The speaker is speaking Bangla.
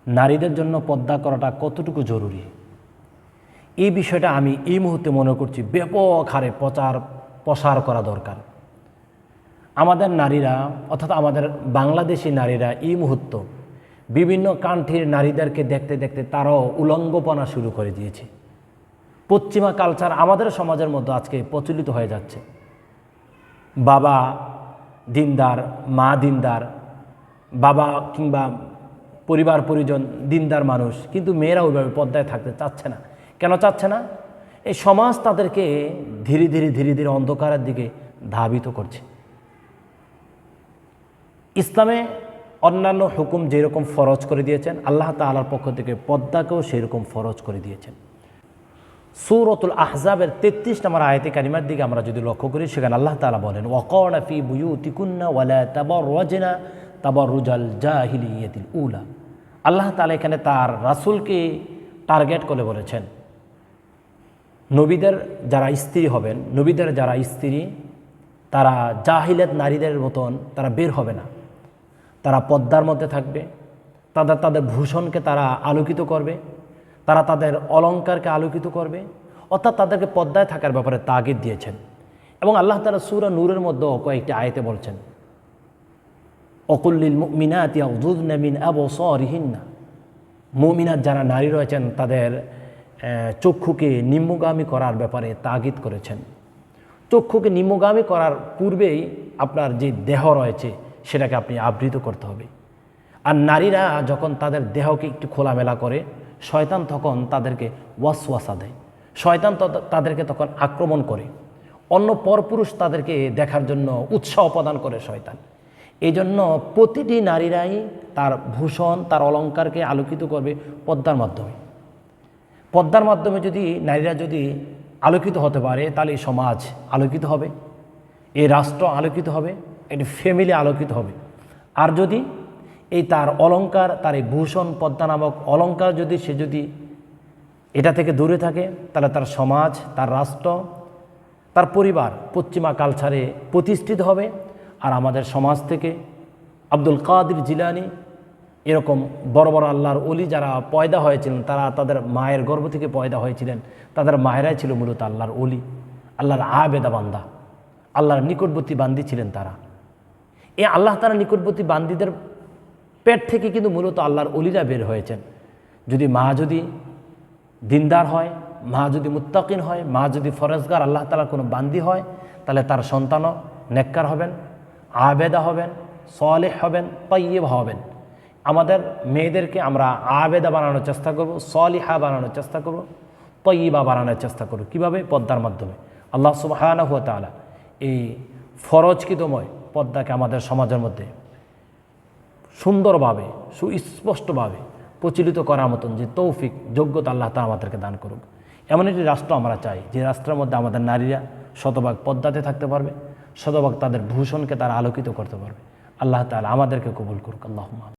নারীদের জন্য পর্দা করাটা কতটুকু জরুরি, এই বিষয়টা আমি এই মুহূর্তে মনে করছি ব্যাপক হারে প্রসার করা দরকার। আমাদের নারীরা অর্থাৎ আমাদের বাংলাদেশি নারীরা এই মুহূর্ত বিভিন্ন কান্ট্রির নারীদেরকে দেখতে দেখতে তারাও উলঙ্গপনা শুরু করে দিয়েছে। পশ্চিমা কালচার আমাদের সমাজের মধ্যে আজকে প্রচলিত হয়ে যাচ্ছে। বাবা দিনদার, মা দিনদার, বাবা কিংবা পরিবার পরিজন দিনদার মানুষ, কিন্তু মেয়েরা ওইভাবে পর্দায় থাকতে চাচ্ছে না। কেন চাচ্ছে না? এই সমাজ তাদেরকে ধীরে ধীরে অন্ধকারের দিকে ধাবিত করছে। ইসলামে অন্যান্য হুকুম যেরকম ফরজ করে দিয়েছেন, আল্লাহ তাআলার পক্ষ থেকে পর্দাকেও সেরকম ফরজ করে দিয়েছেন। সূরাতুল আহজাবের 33 নম্বর আয়াতে কারিমার দিকে আমরা যদি লক্ষ্য করি, সেখানে আল্লাহ তাআলা বলেন, ওয়াকারনা ফি বুয়ুতিকুন্না ওয়ালা তাবাররাজনা তাবাররুজাল জাহিলিয়াতিল উলা। আল্লাহ তাআলা এখানে তার রাসূলকে টার্গেট করে বলেছেন, নবীদের যারা স্ত্রী হবেন, নবীদের যারা স্ত্রী তারা জাহিলিয়াত নারীদের মতন তারা বের হবে না, তারা পর্দার মধ্যে থাকবে, তাদের ভূষণকে তারা আলোকিত করবে, তারা তাদের অলঙ্কারকে আলোকিত করবে, অর্থাৎ তাদেরকে পর্দায় থাকার ব্যাপারে তাগিদ দিয়েছেন। এবং আল্লাহ তাআলা সূরা নূরের মধ্যে কয়েকটি আয়াতে বলছেন, অকুল্লিল মুমিনাতি ইয়াগুযুযনা মিন আবসারিহিন্না। মুমিনাত যারা নারী রয়েছেন তাদের চক্ষুকে নিম্নগামী করার ব্যাপারে তাগিদ করেছেন। চক্ষুকে নিম্নগামী করার পূর্বেই আপনার যে দেহ রয়েছে সেটাকে আপনি আবৃত করতে হবে। আর নারীরা যখন তাদের দেহকে একটু খোলামেলা করে, শয়তান তখন তাদেরকে ওয়াসওয়াসা দেয়, শয়তান তাদেরকে তখন আক্রমণ করে, অন্য পরপুরুষ তাদেরকে দেখার জন্য উৎসাহ প্রদান করে শয়তান। এই জন্য প্রতিটি নারীরাই তার ভূষণ, তার অলঙ্কারকে আলোকিত করবে পর্দার মাধ্যমে। পর্দার মাধ্যমে যদি নারীরা যদি আলোকিত হতে পারে, তাহলে এই সমাজ আলোকিত হবে, এই রাষ্ট্র আলোকিত হবে, একটি ফ্যামিলি আলোকিত হবে। আর যদি এই তার অলঙ্কার, তার এই ভূষণ পর্দা নামক অলঙ্কার যদি সে যদি এটা থেকে দূরে থাকে, তাহলে তার সমাজ, তার রাষ্ট্র, তার পরিবার পশ্চিমা কালচারে প্রতিষ্ঠিত হবে। আর আমাদের সমাজ থেকে আব্দুল কাদের জিলানী এরকম বড় বড় আল্লাহর ওলি যারা পয়দা হয়েছিলেন, তারা তাদের মায়ের গর্ভ থেকে পয়দা হয়েছিলেন, তাদের মায়েরাই ছিল মূলত আল্লাহর ওলি, আল্লাহর আবেদা বান্দা, আল্লাহর নিকটবর্তী বান্দি ছিলেন তারা। এই আল্লাহ তাআলার নিকটবর্তী বান্দিদের পেট থেকে কিন্তু মূলত আল্লাহর ওলিরা বের হয়েছেন। যদি মা যদি দিনদার হয়, মা যদি মুত্তাকিন হয়, মা যদি ফরজগার আল্লাহ তাআলার কোনো বান্দি হয়, তাহলে তার সন্তানও নেককার হবেন, আবেদা হবেন, সালেহ হবেন, তাইয়্যিব হবেন। আমাদের মেয়েদেরকে আমরা আবেদা বানানোর চেষ্টা করব, সালিহা বানানোর চেষ্টা করব, তাইয়্যিবা বানানোর চেষ্টা করব। কীভাবে? পর্দার মাধ্যমে। আল্লাহ সুবহানাহু ওয়া তাআলা এই ফরজকৃতময় পর্দাকে আমাদের সমাজের মধ্যে সুন্দরভাবে, সুস্পষ্টভাবে প্রচলিত করার মতন যে তৌফিক, যোগ্যতা আল্লাহ তাআলা আমাদেরকে দান করুক। এমন একটি রাষ্ট্র আমরা চাই যে রাষ্ট্রের মধ্যে আমাদের নারীরা শতভাগ পর্দাতে থাকতে পারবে, শতভাগ তাদের ভূষণকে তারা আলোকিত করতে পারবে। আল্লাহ তাআলা আমাদেরকে কবুল করুক। আল্লাহুম্মা।